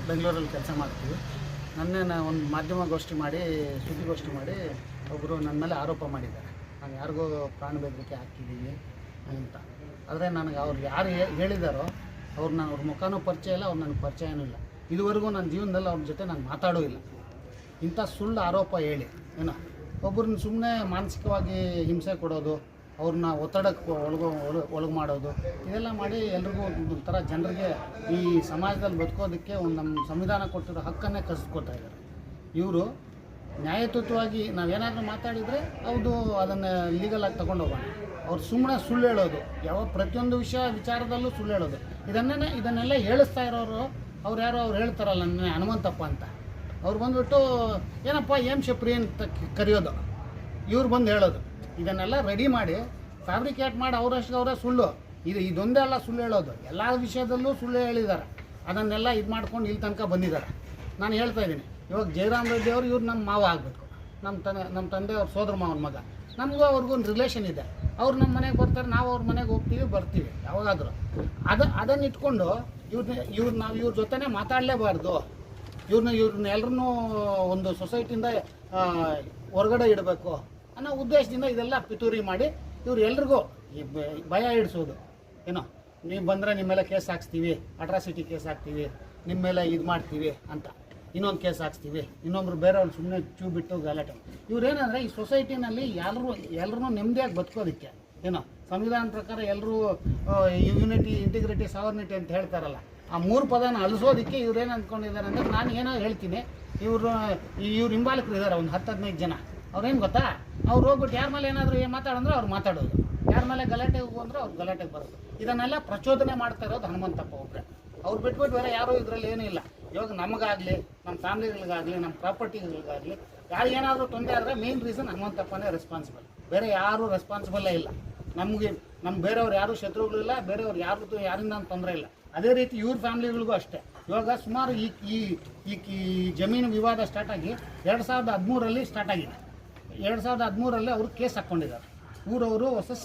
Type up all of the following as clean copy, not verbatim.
ಬೆಂಗಳೂರಲ್ಲಿ ಕೆಲಸ ಮಾಡ್ತೀವಿ. ನನ್ನೇ ಒಂದು ಮಾಧ್ಯಮಗೋಷ್ಠಿ ಮಾಡಿ ಸುದ್ದಿಗೋಷ್ಠಿ ಮಾಡಿ ಒಬ್ಬರು ನನ್ನ ಮೇಲೆ ಆರೋಪ ಮಾಡಿದ್ದಾರೆ, ನಾನು ಯಾರಿಗೂ ಪ್ರಾಣ ಬೆದರಿಕೆ ಹಾಕಿದ್ದೀವಿ ಅಂತ. ಆದರೆ ನನಗೆ ಅವ್ರು ಯಾರು ಹೇಳಿದಾರೋ ಅವ್ರ ಮುಖನೂ ಪರಿಚಯ ಇಲ್ಲ, ಅವ್ರು ನನಗೆ ಪರಿಚಯನೂ ಇಲ್ಲ. ಇದುವರೆಗೂ ನನ್ನ ಜೀವನದಲ್ಲಿ ಅವ್ರ ಜೊತೆ ನಾನು ಮಾತಾಡೂ ಇಲ್ಲ. ಇಂಥ ಸುಳ್ಳು ಆರೋಪ ಹೇಳಿ ಏನೋ ಒಬ್ಬರನ್ನ ಸುಮ್ಮನೆ ಮಾನಸಿಕವಾಗಿ ಹಿಂಸೆ ಕೊಡೋದು, ಅವ್ರನ್ನ ಒತ್ತಡಕ್ಕೆ ಒಳಗೆ ಮಾಡೋದು, ಇದೆಲ್ಲ ಮಾಡಿ ಎಲ್ರಿಗೂ ಒಂಥರ ಜನರಿಗೆ ಈ ಸಮಾಜದಲ್ಲಿ ಬದುಕೋದಕ್ಕೆ ಒಂದು ನಮ್ಮ ಸಂವಿಧಾನ ಕೊಟ್ಟಿರೋ ಹಕ್ಕನ್ನೇ ಕಸಿದ್ಕೊಳ್ತಾ ಇದ್ದಾರೆ. ಇವರು ನ್ಯಾಯಯುತವಾಗಿ ನಾವೇನಾದರೂ ಮಾತಾಡಿದರೆ ಹೌದು ಅದನ್ನು ಲೀಗಲಾಗಿ ತೊಗೊಂಡೋಗೋಣ. ಅವ್ರು ಸುಮ್ಮನೆ ಸುಳ್ಳು ಹೇಳೋದು, ಯಾವ ಪ್ರತಿಯೊಂದು ವಿಚಾರದಲ್ಲೂ ಸುಳ್ಳು ಹೇಳೋದು, ಇದನ್ನೆಲ್ಲ ಹೇಳಿಸ್ತಾ ಇರೋರು ಅವ್ರು ಯಾರೋ ಅವ್ರು ಹೇಳ್ತಾರಲ್ಲ ನನ್ನ ಹನುಮಂತಪ್ಪ ಅಂತ, ಅವ್ರು ಬಂದುಬಿಟ್ಟು ಏನಪ್ಪ ಶಪ್ರಿ ಅಂತ ಕರೆಯೋದು, ಇವ್ರು ಬಂದು ಹೇಳೋದು. ಇದನ್ನೆಲ್ಲ ರೆಡಿ ಮಾಡಿ ಫ್ಯಾಬ್ರಿಕೇಟ್ ಮಾಡಿ ಅವರೇ ಸುಳ್ಳು, ಇದೊಂದೇ ಅಲ್ಲ ಸುಳ್ಳು ಹೇಳೋದು, ಎಲ್ಲ ವಿಷಯದಲ್ಲೂ ಸುಳ್ಳು ಹೇಳಿದ್ದಾರೆ. ಅದನ್ನೆಲ್ಲ ಇದು ಮಾಡ್ಕೊಂಡು ಇಲ್ಲಿ ತನಕ ಬಂದಿದ್ದಾರೆ. ನಾನು ಹೇಳ್ತಾ ಇದ್ದೀನಿ, ಇವಾಗ ಜಯರಾಮ್ ರೆಡ್ಡಿ ಅವರು ಇವ್ರು ನಮ್ಮ ಮಾವ ಆಗಬೇಕು, ನಮ್ಮ ತಂದೆ ಅವ್ರ ಸೋದರ ಮಾವನ ಮಗ, ನಮಗೂ ಅವ್ರಿಗೂ ಒಂದು ರಿಲೇಷನ್ ಇದೆ. ಅವ್ರು ನಮ್ಮ ಮನೆಗೆ ಬರ್ತಾರೆ, ನಾವು ಅವ್ರ ಮನೆಗೆ ಹೋಗ್ತೀವಿ ಬರ್ತೀವಿ ಯಾವಾಗಾದರೂ. ಅದನ್ನು ಇಟ್ಕೊಂಡು ನಾವು ಇವ್ರ ಜೊತೆನೇ ಮಾತಾಡಲೇಬಾರ್ದು, ಇವ್ರನ್ನ ಎಲ್ಲರನ್ನೂ ಒಂದು ಸೊಸೈಟಿಯಿಂದ ಹೊರಗಡೆ ಇಡಬೇಕು ಅನ್ನೋ ಉದ್ದೇಶದಿಂದ ಇದೆಲ್ಲ ಪಿತೂರಿ ಮಾಡಿ ಇವ್ರು ಎಲ್ರಿಗೂ ಭಯ ಇಡಿಸೋದು. ಏನೋ ನೀವು ಬಂದರೆ ನಿಮ್ಮ ಮೇಲೆ ಕೇಸ್ ಹಾಕ್ಸ್ತೀವಿ, ಅಟ್ರಾಸಿಟಿ ಕೇಸ್ ಹಾಕ್ತೀವಿ, ನಿಮ್ಮ ಮೇಲೆ ಇದು ಮಾಡ್ತೀವಿ ಅಂತ, ಇನ್ನೊಂದು ಕೇಸ್ ಹಾಕ್ಸ್ತೀವಿ, ಇನ್ನೊಬ್ರು ಬೇರೆಯವ್ರು ಸುಮ್ಮನೆ ಚೂ ಬಿಟ್ಟು ಗಲಾಟೆ. ಇವ್ರೇನಂದರೆ ಈ ಸೊಸೈಟಿನಲ್ಲಿ ಎಲ್ಲರೂ ನೆಮ್ಮದಿಯಾಗಿ ಬದುಕೋದಕ್ಕೆ, ಏನೋ ಸಂವಿಧಾನ ಪ್ರಕಾರ ಎಲ್ಲರೂ ಯೂನಿಟಿ, ಇಂಟಿಗ್ರಿಟಿ, ಸಾವರ್ನಿಟಿ ಅಂತ ಹೇಳ್ತಾರಲ್ಲ, ಆ 3 ಪದನ ಅಳಿಸೋದಕ್ಕೆ ಇವ್ರೇನು ಅಂದ್ಕೊಂಡಿದ್ದಾರೆ ಅಂದರೆ, ನಾನು ಏನೋ ಹೇಳ್ತೀನಿ, ಇವ್ರು ಹಿಂಬಾಲಕರು ಇದ್ದಾರೆ ಒಂದು 10-15 ಜನ. ಅವ್ರೇನು ಗೊತ್ತಾ, ಅವ್ರು ಹೋಗ್ಬಿಟ್ಟು ಯಾರ ಮೇಲೆ ಏನಾದರೂ ಮಾತಾಡಂದ್ರೆ ಅವ್ರು ಮಾತಾಡೋದು, ಯಾರ ಮೇಲೆ ಗಲಾಟೆಗೆ ಹೋಗು ಅಂದ್ರೆ ಅವ್ರು ಗಲಾಟೆಗೆ ಬರೋದು. ಇದನ್ನೆಲ್ಲ ಪ್ರಚೋದನೆ ಮಾಡ್ತಾ ಇರೋದು ಹನುಮಂತಪ್ಪ ಒಬ್ಬರೇ. ಅವ್ರು ಬಿಟ್ಬಿಟ್ಟು ಬೇರೆ ಯಾರೂ ಇದರಲ್ಲಿ ಏನೂ ಇಲ್ಲ. ಇವಾಗ ನಮಗಾಗಲಿ, ನಮ್ಮ ಫ್ಯಾಮಿಲಿಗಳಿಗಾಗಲಿ, ನಮ್ಮ ಪ್ರಾಪರ್ಟಿಗಳಿಗಾಗಲಿ ಯಾರಿಗೇನಾದರೂ ತೊಂದರೆ ಆದರೆ ಮೇನ್ ರೀಸನ್ ಹನುಮಂತಪ್ಪನೇ ರೆಸ್ಪಾನ್ಸಿಬಲ್, ಬೇರೆ ಯಾರೂ ರೆಸ್ಪಾನ್ಸಿಬಲ್ಲೇ ಇಲ್ಲ. ನಮ್ಮ ಬೇರೆಯವ್ರು ಯಾರೂ ಶತ್ರುಗಳಿಲ್ಲ, ಬೇರೆಯವ್ರು ಯಾರಿಂದ ತೊಂದರೆ ಇಲ್ಲ. ಅದೇ ರೀತಿ ಇವ್ರ ಫ್ಯಾಮಿಲಿಗಳಿಗೂ ಅಷ್ಟೇ. ಇವಾಗ ಸುಮಾರು ಈ ಜಮೀನು ವಿವಾದ ಸ್ಟಾರ್ಟ್ ಆಗಿ 2013ರಲ್ಲಿ ಸ್ಟಾರ್ಟ್ ಆಗಿದೆ. 2013ರಲ್ಲಿ ಅವರು ಕೇಸ್ ಹಾಕ್ಕೊಂಡಿದ್ದಾರೆ, ಊರವರು ಹೊಸ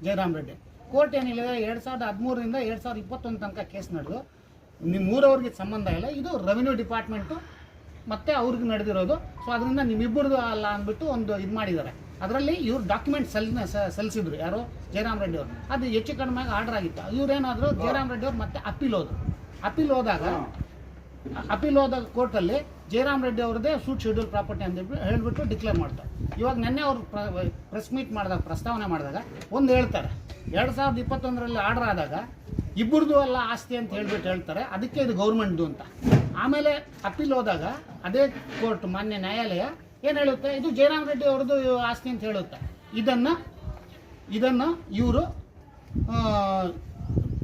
ಜಯರಾಮ್ ರೆಡ್ಡಿ. ಕೋರ್ಟ್ ಏನಿಲ್ಲ, 2013ರಿಂದ 2021 ತನಕ ಕೇಸ್ ನಡೆದು ನಿಮ್ಮ ಊರವ್ರಿಗೆ ಸಂಬಂಧ ಇಲ್ಲ, ಇದು ರೆವಿನ್ಯೂ ಡಿಪಾರ್ಟ್ಮೆಂಟು ಮತ್ತು ಅವ್ರಿಗೆ ನಡೆದಿರೋದು. ಸೊ ಅದರಿಂದ ನಿಮ್ಮಿಬ್ಬರದು ಅಲ್ಲ ಅಂದ್ಬಿಟ್ಟು ಒಂದು ಇದು ಮಾಡಿದ್ದಾರೆ. ಅದರಲ್ಲಿ ಇವ್ರು ಡಾಕ್ಯುಮೆಂಟ್ ಸಲ್ಲಿಸಿದ್ರು, ಯಾರು ಜಯರಾಮ್ ರೆಡ್ಡಿ ಅವರು. ಅದು ಹೆಚ್ಚು ಕಡಿಮೆ ಆರ್ಡರ್ ಆಗಿತ್ತು. ಇವ್ರೇನಾದರೂ ಜಯರಾಮ್ ರೆಡ್ಡಿ ಅವ್ರು ಮತ್ತೆ ಅಪೀಲ್ ಹೋದಾಗ ಕೋರ್ಟಲ್ಲಿ ಜಯರಾಮ್ ರೆಡ್ಡಿ ಅವ್ರದ್ದೇ ಸೂಟ್ ಶೆಡ್ಯೂಲ್ ಪ್ರಾಪರ್ಟಿ ಅಂತ ಹೇಳ್ಬಿಟ್ಟು ಡಿಕ್ಲೇರ್ ಮಾಡ್ತಾರೆ. ಇವಾಗ ನೆನ್ನೆ ಅವರು ಪ್ರೆಸ್ ಮೀಟ್ ಮಾಡಿದಾಗ, ಪ್ರಸ್ತಾವನೆ ಮಾಡಿದಾಗ ಒಂದು ಹೇಳ್ತಾರೆ, 2021ರಲ್ಲಿ ಆರ್ಡರ್ ಆದಾಗ ಇಬ್ಬರದು ಅಲ್ಲ ಆಸ್ತಿ ಅಂತ ಹೇಳ್ತಾರೆ, ಅದಕ್ಕೆ ಇದು ಗೌರ್ಮೆಂಟ್ದು ಅಂತ. ಆಮೇಲೆ ಅಪೀಲ್ ಹೋದಾಗ ಅದೇ ಕೋರ್ಟ್, ಮಾನ್ಯ ನ್ಯಾಯಾಲಯ ಏನು ಹೇಳುತ್ತೆ, ಇದು ಜಯರಾಮ್ ರೆಡ್ಡಿ ಅವ್ರದ್ದು ಆಸ್ತಿ ಅಂತ ಹೇಳುತ್ತೆ. ಇದನ್ನು ಇವರು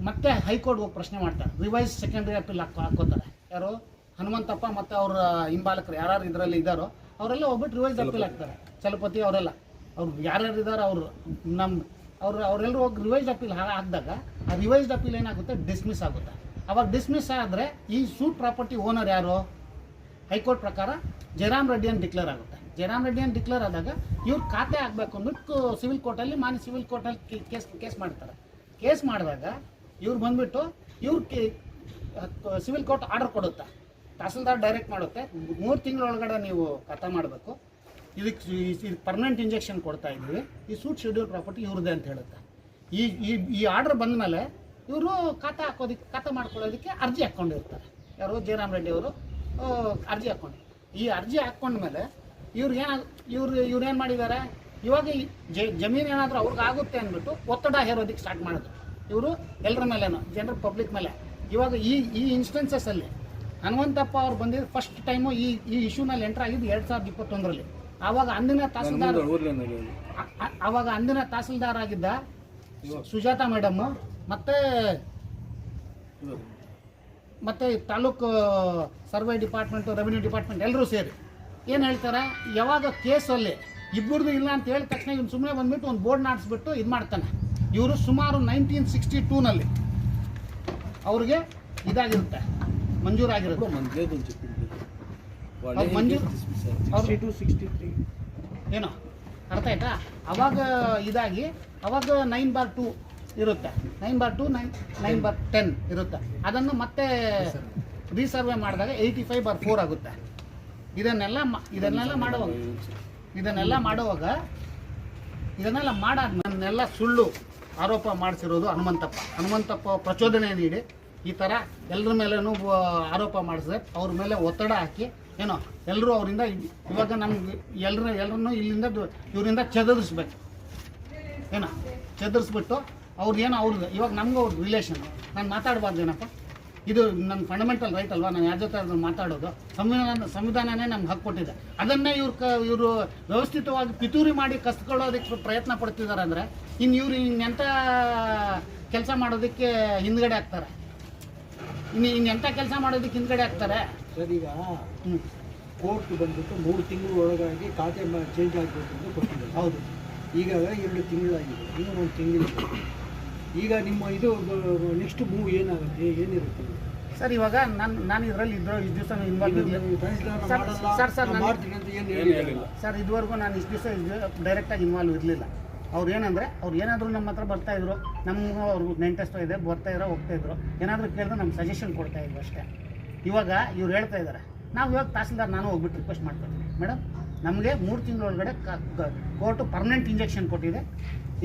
ಮತ್ತೆ ಹೈಕೋರ್ಟ್ ಹೋಗಿ ಪ್ರಶ್ನೆ ಮಾಡ್ತಾರೆ, ರಿವೈಸ್ ಸೆಕೆಂಡರಿ ಅಪೀಲ್ ಹಾಕೋತಾರೆ. ಯಾರು ಹನುಮಂತಪ್ಪ ಮತ್ತು ಅವರ ಹಿಂಬಾಲಕರು ಯಾರು ಇದರಲ್ಲಿ ಇದ್ದಾರೋ ಅವರೆಲ್ಲ ಹೋಗ್ಬಿಟ್ಟು ರಿವೈಸ್ ಅಪೀಲ್ ಹಾಕ್ತಾರೆ. ಚಲಪತಿ ಅವರೆಲ್ಲ, ಅವ್ರು ಯಾರ್ಯಾರು ಇದ್ದಾರೆ ಅವರೆಲ್ಲರೂ ಹೋಗಿ ರಿವೈಸ್ ಅಪೀಲ್ ಹಾಕಿದಾಗ ಆ ರಿವೈಸ್ಡ್ ಅಪೀಲ್ ಏನಾಗುತ್ತೆ, ಡಿಸ್ಮಿಸ್ ಆಗುತ್ತೆ. ಅವಾಗ ಡಿಸ್ಮಿಸ್ ಆದರೆ ಈ ಸೂಟ್ ಪ್ರಾಪರ್ಟಿ ಓನರ್ ಯಾರು, ಹೈಕೋರ್ಟ್ ಪ್ರಕಾರ ಜಯರಾಮ್ ರೆಡ್ಡಿ ಅಂತ ಡಿಕ್ಲೇರ್ ಆಗುತ್ತೆ. ಜಯರಾಮ್ ರೆಡ್ಡಿ ಅಂತ ಡಿಕ್ಲೇರ್ ಆದಾಗ ಇವ್ರು ಖಾತೆ ಆಗಬೇಕು ಅಂದ್ಬಿಟ್ಟು ಸಿವಿಲ್ ಕೋರ್ಟಲ್ಲಿ, ಮಾನ್ಯ ಸಿವಿಲ್ ಕೋರ್ಟಲ್ಲಿ ಕೇಸ್ ಮಾಡ್ತಾರೆ. ಕೇಸ್ ಮಾಡಿದಾಗ ಇವ್ರು ಬಂದುಬಿಟ್ಟು ಸಿವಿಲ್ ಕೋರ್ಟ್ ಆರ್ಡರ್ ಕೊಡುತ್ತೆ, ತಹಸೀಲ್ದಾರ್ ಡೈರೆಕ್ಟ್ ಮಾಡುತ್ತೆ, 3 ತಿಂಗಳೊಳಗಡೆ ನೀವು ಖಾತೆ ಮಾಡಬೇಕು, ಇದಕ್ಕೆ ಪರ್ಮನೆಂಟ್ ಇಂಜೆಕ್ಷನ್ ಕೊಡ್ತಾ ಇದ್ದೀವಿ, ಈ ಸೂಟ್ ಶೆಡ್ಯೂಲ್ ಪ್ರಾಪರ್ಟಿ ಇವ್ರದ್ದೇ ಅಂತ ಹೇಳುತ್ತೆ. ಈ ಆರ್ಡರ್ ಬಂದ ಮೇಲೆ ಇವರು ಖಾತೆ ಮಾಡ್ಕೊಳ್ಳೋದಕ್ಕೆ ಅರ್ಜಿ ಹಾಕ್ಕೊಂಡಿರ್ತಾರೆ. ಯಾರು ಜಯರಾಮ್ ರೆಡ್ಡಿ ಅವರು ಅರ್ಜಿ ಹಾಕ್ಕೊಂಡು, ಈ ಅರ್ಜಿ ಹಾಕ್ಕೊಂಡ್ಮೇಲೆ ಇವ್ರೇನು ಮಾಡಿದ್ದಾರೆ, ಇವಾಗ ಜಮೀನು ಏನಾದರೂ ಅವ್ರಿಗೆ ಆಗುತ್ತೆ ಅಂದ್ಬಿಟ್ಟು ಒತ್ತಡ ಹೇರೋದಕ್ಕೆ ಸ್ಟಾರ್ಟ್ ಮಾಡಿದ್ರು ಇವರು ಎಲ್ಲರ ಮೇಲೇನು, ಜನರ ಪಬ್ಲಿಕ್ ಮೇಲೆ. ಇವಾಗ ಈ ಇನ್ಸ್ಟೆನ್ಸಸ್ಸಲ್ಲಿ ಹನುಮಂತಪ್ಪ ಅವ್ರು ಬಂದಿದ್ದು ಫಸ್ಟ್ ಟೈಮು ಈ ಇಶ್ಯೂನಲ್ಲಿ ಎಂಟ್ರ್ ಆಗಿದ್ದು 2021ರಲ್ಲಿ. ಆವಾಗ ಅಂದಿನ ತಹಸೀಲ್ದಾರ್ ಆಗಿದ್ದ ಸುಜಾತಾ ಮೇಡಮ್ಮು ಮತ್ತು taluk survey department, revenue department ಎಲ್ಲರೂ ಸೇರಿ ಏನು ಹೇಳ್ತಾರೆ, ಯಾವಾಗ ಕೇಸಲ್ಲಿ ಇಬ್ಬರದು ಇಲ್ಲ ಅಂತ ಹೇಳಿದ ತಕ್ಷಣ ಇವ್ನು ಸುಮ್ಮನೆ ಬಂದುಬಿಟ್ಟು ಒಂದು ಬೋರ್ಡ್ ನಾಡಿಸ್ಬಿಟ್ಟು ಇದು ಮಾಡ್ತಾನೆ. ಇವರು ಸುಮಾರು 1962ನಲ್ಲಿ ಅವ್ರಿಗೆ ಇದಾಗಿರುತ್ತೆ, ಮಂಜೂರಾಗಿರುತ್ತೆ. ಏನೋ ಅರ್ಥ ಆಯ್ತಾ? ಅವಾಗ ಇದಾಗಿ ಅವಾಗ 9/2 ಇರುತ್ತೆ, 9/2 9/10 ಇರುತ್ತೆ. ಅದನ್ನು ಮತ್ತೆ ರೀಸರ್ವೆ ಮಾಡಿದಾಗ 85/4 ಆಗುತ್ತೆ. ಇದನ್ನೆಲ್ಲ ನನ್ನೆಲ್ಲ ಸುಳ್ಳು ಆರೋಪ ಮಾಡಿಸಿರೋದು ಹನುಮಂತಪ್ಪ ಪ್ರಚೋದನೆ ನೀಡಿ ಈ ಥರ ಎಲ್ಲರ ಮೇಲೇನೂ ಆರೋಪ ಮಾಡಿಸಿದ್ರೆ ಅವ್ರ ಮೇಲೆ ಒತ್ತಡ ಹಾಕಿ ಏನೋ ಎಲ್ಲರೂ ಅವರಿಂದ ಇವಾಗ ನಮ್ಗೆ ಎಲ್ಲರನ್ನೂ ಇವರಿಂದ ಚದುರಿಸ್ಬೇಕು, ಏನೋ ಚದುರಿಸ್ಬಿಟ್ಟು ಅವ್ರದ್ದು ಇವಾಗ ನಮಗೂ ಅವ್ರ ರಿಲೇಷನ್. ನಾನು ಮಾತಾಡಬಾರ್ದೇನಪ್ಪ, ಇದು ನನ್ನ ಫಂಡಮೆಂಟಲ್ ರೈಟ್ ಅಲ್ವಾ, ನಾನು ಯಾರ ಜೊತೆ ಅದನ್ನು ಮಾತಾಡೋದು. ಸಂವಿಧಾನನೇ ನಮ್ಗೆ ಹಕ್ಕು ಕೊಟ್ಟಿದೆ. ಅದನ್ನೇ ಇವರು ವ್ಯವಸ್ಥಿತವಾಗಿ ಪಿತೂರಿ ಮಾಡಿ ಕಸ್ಕೊಳ್ಳೋದಕ್ಕೆ ಪ್ರಯತ್ನ ಪಡ್ತಿದ್ದಾರೆ. ಅಂದರೆ ಇವ್ರು ಇನ್ನೆಂಥ ಕೆಲಸ ಮಾಡೋದಕ್ಕೆ ಹಿಂದ್ಗಡೆ ಆಗ್ತಾರೆ, ಇನ್ನೆಂಥ ಕೆಲಸ ಮಾಡೋದಕ್ಕೆ ಹಿಂದ್ಗಡೆ ಆಗ್ತಾರೆ. ಸರ್, ಈಗ ಕೋರ್ಟ್ ಬಂದ್ಬಿಟ್ಟು 3 ತಿಂಗಳು ಒಳಗಾಗಿ ಖಾತೆ ಚೇಂಜ್ ಆಗಬೇಕು ಅಂತ ಕೊಟ್ಟಿದ್ದಾರೆ. ಹೌದು, ಈಗ 2 ತಿಂಗಳಾಗಿದೆ, ಇನ್ನೂ 1 ತಿಂಗಳಿದೆ. ಈಗ ನಿಮ್ಮ ಇದು ನೆಕ್ಸ್ಟ್ ಮೂವ್ ಏನಿರುತ್ತೆ ಸರ್? ಇವಾಗ ನಾನು ಇದರಲ್ಲಿ ಇಷ್ಟು ದಿವಸ ಇನ್ವಾಲ್ವ್ ಇರಲಿಲ್ಲ ಸರ್. ಇದುವರೆಗೂ ನಾನು ಇಷ್ಟು ದಿವಸ ಡೈರೆಕ್ಟಾಗಿ ಇನ್ವಾಲ್ವ್ ಇರಲಿಲ್ಲ. ಅವ್ರು ಏನಾದರೂ ನಮ್ಮ ಹತ್ರ ಬರ್ತಾಯಿದ್ರು, ನಮ್ಗೆ ಅವ್ರಿಗೆ ನೆಂಟೆಸ್ಟೋ ಇದೆ, ಬರ್ತಾಯಿದ್ರು ಹೋಗ್ತಾಯಿದ್ರು, ಏನಾದರೂ ಕೇಳಿದ್ರೆ ನಮ್ಗೆ ಸಜೆಷನ್ ಕೊಡ್ತಾಯಿದ್ರು ಅಷ್ಟೇ. ಇವಾಗ ಇವ್ರು ಹೇಳ್ತಾ ಇದ್ದಾರೆ, ನಾವು ಇವಾಗ ತಹಸೀಲ್ದಾರ್ ನಾನು ಹೋಗ್ಬಿಟ್ಟು ರಿಕ್ವೆಸ್ಟ್ ಮಾಡ್ಕೊತೀನಿ, ಮೇಡಮ್ ನಮಗೆ 3 ತಿಂಗಳೊಳಗಡೆ ಕೋರ್ಟು ಪರ್ಮನೆಂಟ್ ಇಂಜೆಕ್ಷನ್ ಕೊಟ್ಟಿದೆ.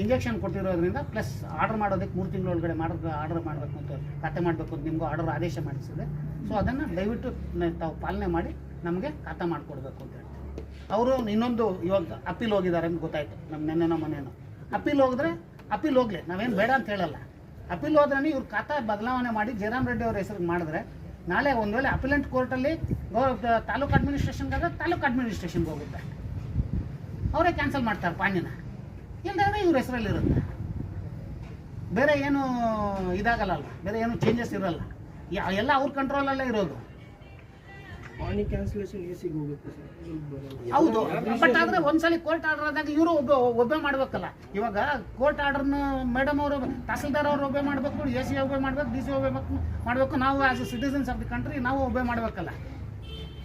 ಇಂಜೆಕ್ಷನ್ ಕೊಟ್ಟಿರೋದ್ರಿಂದ ಪ್ಲಸ್ ಆರ್ಡರ್ ಮಾಡೋದಕ್ಕೆ 3 ತಿಂಗಳೊಳಗಡೆ ಆರ್ಡರ್ ಮಾಡಬೇಕು ಅಂತ ಖಾತೆ ಮಾಡಬೇಕು ಅಂತ ನಿಮಗೂ ಆರ್ಡರ್ ಆದೇಶ ಮಾಡಿಸಿದೆ. ಸೊ ಅದನ್ನು ದಯವಿಟ್ಟು ತಾವು ಪಾಲನೆ ಮಾಡಿ ನಮಗೆ ಖಾತೆ ಮಾಡಿಕೊಡ್ಬೇಕು ಅಂತ ಹೇಳ್ತಾರೆ. ಅವರು ಇನ್ನೊಂದು ಇವಾಗ ಅಪೀಲ್ ಹೋಗಿದ್ದಾರೆ ಅಂತ ಗೊತ್ತಾಯಿತು, ನಮ್ಮ ನೆನ್ನೆನೋ ಮೊನ್ನೆನೋ. ಅಪೀಲ್ ಹೋಗಲಿ, ನಾವೇನು ಬೇಡ ಅಂತ ಹೇಳಲ್ಲ. ಅಪೀಲ್ ಹೋದ್ರೆ ಇವ್ರು ಖಾತಾ ಬದಲಾವಣೆ ಮಾಡಿ ಜಯರಾಮ್ ರೆಡ್ಡಿ ಅವ್ರ ಹೆಸರಿಗೆ ಮಾಡಿದ್ರೆ ನಾಳೆ ಒಂದು ವೇಳೆ ಅಪಿಲೆಂಟ್ ಕೋರ್ಟಲ್ಲಿ ತಾಲೂಕು ಅಡ್ಮಿನಿಸ್ಟ್ರೇಷನ್ಗಾದ್ರೆ ತಾಲೂಕು ಅಡ್ಮಿನಿಸ್ಟ್ರೇಷನ್ಗೆ ಹೋಗುತ್ತೆ, ಅವರೇ ಕ್ಯಾನ್ಸಲ್ ಮಾಡ್ತಾರೆ ಪಾಣಿನ. ಇಲ್ಲದ್ರೆ ಇವ್ರ ಹೆಸರಲ್ಲಿರುತ್ತೆ, ಬೇರೆ ಏನು ಇದಾಗಲ್ಲ, ಬೇರೆ ಏನು ಚೇಂಜಸ್ ಇರಲ್ಲ, ಎಲ್ಲ ಅವ್ರ ಕಂಟ್ರೋಲಲ್ಲೇ ಇರೋದು. ಪಾಣಿ ಕ್ಯಾನ್ಸಲೇಷನ್ ಎಸಿಗೆ ಹೋಗುತ್ತೆ ಹೌದು, ಬಟ್ ಆದರೆ ಒಂದ್ಸಲಿ ಕೋರ್ಟ್ ಆರ್ಡರ್ ಆದಾಗ ಇವರು ಒಬ್ಬೆ ಮಾಡಬೇಕಲ್ಲ. ಇವಾಗ ಕೋರ್ಟ್ ಆರ್ಡರ್ನ ಮೇಡಮ್ ಅವರು, ತಹಸೀಲ್ದಾರ್ ಅವರು ಒಬ್ಬೆ ಮಾಡಬೇಕು, ಎ ಸಿ ಒಬ್ಬೆ ಮಾಡಬೇಕು, ಡಿ ಸಿ ಒಬ್ಬೆ ಮಾಡಬೇಕು, ನಾವು as A citizens of the country ನಾವು ಒಬ್ಬೆ ಮಾಡಬೇಕಲ್ಲ.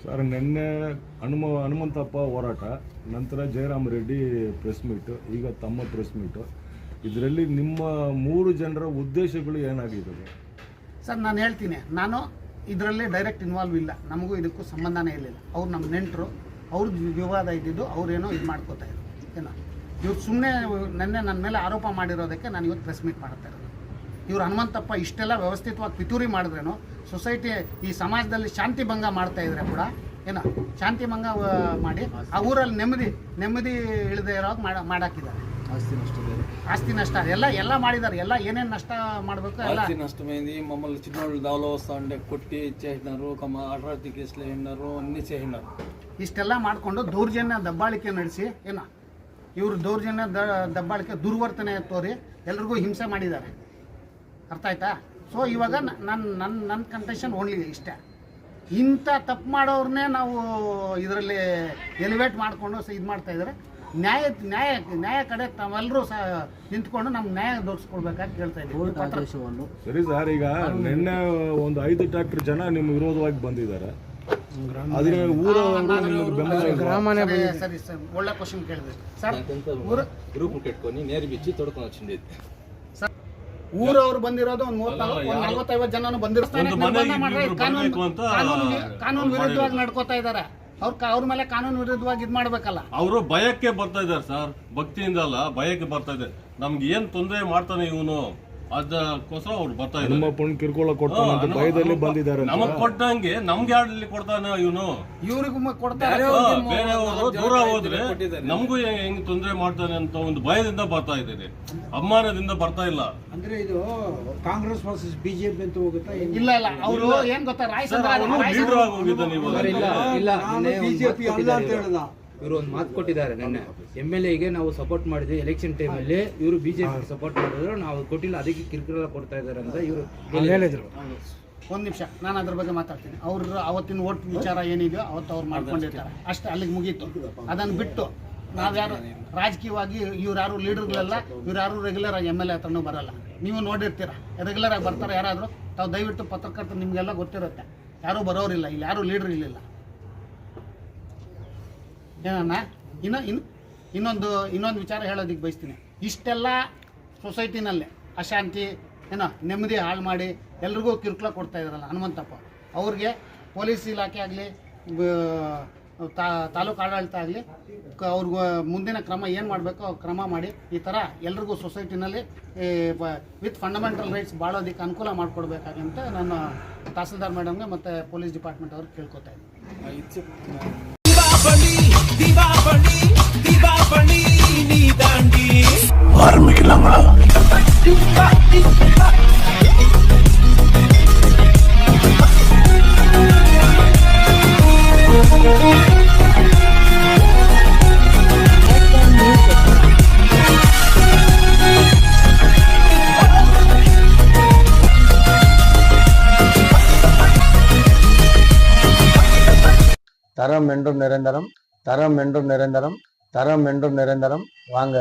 ಸರ್, ನಿನ್ನೆ ಹನುಮಂತಪ್ಪ ಹೋರಾಟ, ನಂತರ ಜಯರಾಮ್ ರೆಡ್ಡಿ ಪ್ರೆಸ್ ಮೀಟು, ಈಗ ತಮ್ಮ ಪ್ರೆಸ್ ಮೀಟು, ಇದರಲ್ಲಿ ನಿಮ್ಮ 3 ಜನರ ಉದ್ದೇಶಗಳು ಏನಾಗಿದ್ದಾವೆ? ಸರ್, ನಾನು ಹೇಳ್ತೀನಿ, ನಾನು ಇದರಲ್ಲಿ ಡೈರೆಕ್ಟ್ ಇನ್ವಾಲ್ವ್ ಇಲ್ಲ, ನಮಗೂ ಇದಕ್ಕೂ ಸಂಬಂಧನೇ ಇರಲಿಲ್ಲ. ಅವ್ರು ನಮ್ಮ ನೆಂಟರು, ಅವ್ರದ್ದು ವಿವಾದ ಇದ್ದಿದ್ದು, ಅವ್ರೇನೋ ಇದು ಮಾಡ್ಕೋತಾ ಇದ್ರು ಏನೋ. ಇವ್ರು ಸುಮ್ಮನೆ ನನ್ನ ಮೇಲೆ ಆರೋಪ ಮಾಡಿರೋದಕ್ಕೆ ನಾನು ಇವತ್ತು ಪ್ರೆಸ್ ಮೀಟ್ ಮಾಡ್ತಾ ಇರೋದು. ಇವರು ಹನುಮಂತಪ್ಪ ಇಷ್ಟೆಲ್ಲ ವ್ಯವಸ್ಥಿತವಾಗಿ ಪಿತೂರಿ ಮಾಡಿದ್ರೇನು, ಸೊಸೈಟಿ ಈ ಸಮಾಜದಲ್ಲಿ ಶಾಂತಿ ಭಂಗ ಮಾಡ್ತಾ ಇದ್ರೆ ಕೂಡ ಏನೋ ಶಾಂತಿ ಭಂಗ ಮಾಡಿ ಆ ಊರಲ್ಲಿ ನೆಮ್ಮದಿ ಇಳಿದೇ ಇರೋವಾಗ ಮಾಡಾಕಿದ್ದಾರೆ. ఆస్తి నష్టాలు ಎಲ್ಲ ಮಾಡಿದ್ದಾರೆ. ಎಲ್ಲ ಏನೇನು ನಷ್ಟ ಮಾಡಬೇಕು ಎಲ್ಲ ఆస్తి నష్టమైంది. మమ్మల్ని చిన్నోళ్ళు దావలో వస్తా ఉంటే కొట్టి చేసినారు, అట్రాసిటీ కేసులు వేసినారు, అన్నీ చేసినారు. ಇಷ್ಟೆಲ್ಲ ಮಾಡಿಕೊಂಡು ದೌರ್ಜನ್ಯ ದಬ್ಬಾಳಿಕೆ ನಡೆಸಿ ಏನೋ ಇವರು ದೌರ್ಜನ್ಯ ದಬ್ಬಾಳಿಕೆ ದುರ್ವರ್ತನೆ ತೋರಿ ಎಲ್ರಿಗೂ ಹಿಂಸೆ ಮಾಡಿದ್ದಾರೆ. ಅರ್ಥ ಆಯ್ತಾ? ಸೊ ಇವಾಗ ನನ್ನ ಕಂಟೆನ್ಷನ್ ಓನ್ಲಿ ಇಷ್ಟೇ. ಇಂಥ ತಪ್ಪು ಮಾಡೋರನ್ನೇ ನಾವು ಇದರಲ್ಲಿ ಎಲಿವೇಟ್ ಮಾಡಿಕೊಂಡು ಇದು ಮಾಡ್ತಾ ಇದ್ದಾರೆ. ನ್ಯಾಯ ಕಡೆ ತಾವೆಲ್ಲರೂ ನಿಂತ್ಕೊಂಡು ನಮ್ಗೆ ನ್ಯಾಯ ದೊರಕಿಸ್ಕೊಡ್ಬೇಕಾಗಿ ಹೇಳ್ತಾ ಇದ್ದೀವಿ. ಸರಿ ಸರ್, ಈಗ ನಿನ್ನೆ ಒಂದು 5 ಟ್ರ್ಯಾಕ್ಟರ್ ಜನ ನಿಮ್ಮ ವಿರೋಧವಾಗಿ ಬಂದಿದ್ದಾರೆ. ಸರಿ ಸರ್, ಒಳ್ಳೆ ಕ್ವಶನ್ ಕೇಳಿದ್ರಿ ಸರ್. గ్రూపులు పెట్టుకొని నేరు బిచ్చి తొడుకొని వచ్చింది ಸರ್. ಊರವ್ರು ಬಂದಿರೋದು ಒಂದು 40-50 ಜನನು ಬಂದಿರ್ತಾರೆ. ಕಾನೂನು ವಿರುದ್ಧವಾಗಿ ನಡ್ಕೋತಾ ಇದ್ದಾರೆ. ಅವ್ರ ಮೇಲೆ ಕಾನೂನು ವಿರುದ್ಧವಾಗಿ ಇದು ಮಾಡ್ಬೇಕಲ್ಲ. ಅವರು ಭಯಕ್ಕೆ ಬರ್ತಾ ಇದಾರೆ ಸರ್, ಭಕ್ತಿಯಿಂದ ಅಲ್ಲ, ಭಯಕ್ಕೆ ಬರ್ತಾ ಇದೆ. ನಮ್ಗೆ ಏನ್ ತೊಂದರೆ ಮಾಡ್ತಾನೆ ಇವನು, ಅದಕ್ಕೋಸ್ಕರ ಅವ್ರು ಬರ್ತಾ ಇದ್ದಾರೆ. ನಮ್ಮ ಕಿರ್ಕೊಳ್ಳ ಕೊಡ್ತಾನೆ ಅಂತ ಭಯದಲ್ಲಿ ಬಂದಿದ್ದಾರೆ. ನಮಗ್ ಕೊಟ್ಟಂಗೆ ನಮ್ಗೆ ಯಾರಲ್ಲಿ ಕೊಡ್ತಾನೆ ಇವನು, ಇವ್ರಿಗೂ ಕೊಡ್ತಾರೆ. ಬೇರೆಯವರು ದೂರ ಹೋದ್ರೆ ನಮಗೂ ಹೆಂಗ್ ತೊಂದರೆ ಮಾಡ್ತಾನೆ ಅಂತ ಒಂದು ಭಯದಿಂದ ಬರ್ತಾ ಇದ್ದೇನೆ, ಅಭಿಮಾನದಿಂದ ಬರ್ತಾ ಇಲ್ಲ. ಅಂದ್ರೆ ಇದು ಕಾಂಗ್ರೆಸ್ ವರ್ಸಸ್ ಬಿಜೆಪಿ ಅಂತ ಹೋಗುತ್ತಾ? ಇಲ್ಲ, ಅವರು ಏನ್ ಗೊತ್ತಾ, ಲೀಡರ್ ಆಗಿ ಹೋಗಿದ್ದ ನೀವು. ಬಿಜೆಪಿ ಅಲ್ಲ ಅಂತ ಹೇಳಿದ. ಇವರು ಒಂದು ಮಾತು ಕೊಟ್ಟಿದ್ದಾರೆ. ನನ್ನ MLAಗೆ ನಾವು ಸಪೋರ್ಟ್ ಮಾಡಿದ್ವಿ ಎಲೆಕ್ಷನ್ ಟೈಮಲ್ಲಿ, ಇವರು ಬಿಜೆಪಿ ಸಪೋರ್ಟ್ ಮಾಡಿದ್ರು, ನಾವು ಕೊಟ್ಟಿಲ್ಲ, ಅದಕ್ಕೆ ಕಿರಿಕಿರಿ ಕೊಡ್ತಾ ಇದ್ದಾರೆ ಅಂತ ಇವರು ಹೇಳಿದ್ರು. ಒಂದು ನಿಮಿಷ, ನಾನು ಅದ್ರ ಬಗ್ಗೆ ಮಾತಾಡ್ತೀನಿ. ಅವ್ರ ಅವತ್ತಿನ ಓಟ್ ವಿಚಾರ ಏನಿದೆಯೋ ಅವತ್ತು ಅವ್ರು ಮಾಡ್ಕೊಂಡಿರ್ತಾರೆ ಅಷ್ಟೇ, ಅಲ್ಲಿಗೆ ಮುಗೀತು. ಅದನ್ನು ಬಿಟ್ಟು ನಾವ್ಯಾರು ರಾಜಕೀಯವಾಗಿ ಇವ್ರು ಲೀಡರ್ಗಳೆಲ್ಲ, ಇವ್ರು ಯಾರು ರೆಗ್ಯುಲರ್ ಆಗಿ MLA ಹತ್ರನೂ ಬರಲ್ಲ. ನೀವು ನೋಡಿರ್ತೀರ, ರೆಗ್ಯುಲರ್ ಆಗಿ ಬರ್ತಾರೆ ಯಾರಾದರೂ. ತಾವು ದಯವಿಟ್ಟು ಪತ್ರಕರ್ತರು ನಿಮಗೆಲ್ಲ ಗೊತ್ತಿರುತ್ತೆ, ಯಾರೂ ಬರೋರಿಲ್ಲ, ಇಲ್ಲಿ ಯಾರೂ ಲೀಡರ್ ಇರಲಿಲ್ಲ. ಏನನ್ನ ಇನ್ನೊಂದು ವಿಚಾರ ಹೇಳೋದಕ್ಕೆ ಬಯಸ್ತೀನಿ. ಇಷ್ಟೆಲ್ಲ ಸೊಸೈಟಿನಲ್ಲೇ ಅಶಾಂತಿ ನೆಮ್ಮದಿ ಹಾಳು ಮಾಡಿ ಎಲ್ರಿಗೂ ಕಿರುಕುಳ ಕೊಡ್ತಾ ಇದ್ರಲ್ಲ ಹನುಮಂತಪ್ಪ, ಅವ್ರಿಗೆ ಪೊಲೀಸ್ ಇಲಾಖೆ ಆಗಲಿ ತಾಲೂಕು ಆಡಳಿತ ಆಗಲಿ ಅವ್ರಿಗೆ ಮುಂದಿನ ಕ್ರಮ ಏನು ಮಾಡಬೇಕೋ ಅವ್ರು ಕ್ರಮ ಮಾಡಿ ಈ ಥರ ಎಲ್ರಿಗೂ ಸೊಸೈಟಿನಲ್ಲಿ ವಿತ್ ಫಂಡಮೆಂಟಲ್ ರೈಟ್ಸ್ ಬಾಳೋದಕ್ಕೆ ಅನುಕೂಲ ಮಾಡಿಕೊಡ್ಬೇಕಾಗಂತ ನಾನು ತಹಸೀಲ್ದಾರ್ ಮೇಡಮ್ಗೆ ಮತ್ತು ಪೊಲೀಸ್ ಡಿಪಾರ್ಟ್ಮೆಂಟ್ ಅವ್ರಿಗೆ ಕೇಳ್ಕೊತಾ ಇದ್ದೀನಿ. தரம் என்றும் நிரந்தரம், தரம் என்றும் நிரந்தரம், தரம் என்றும் நிரந்தரம். வாங்க.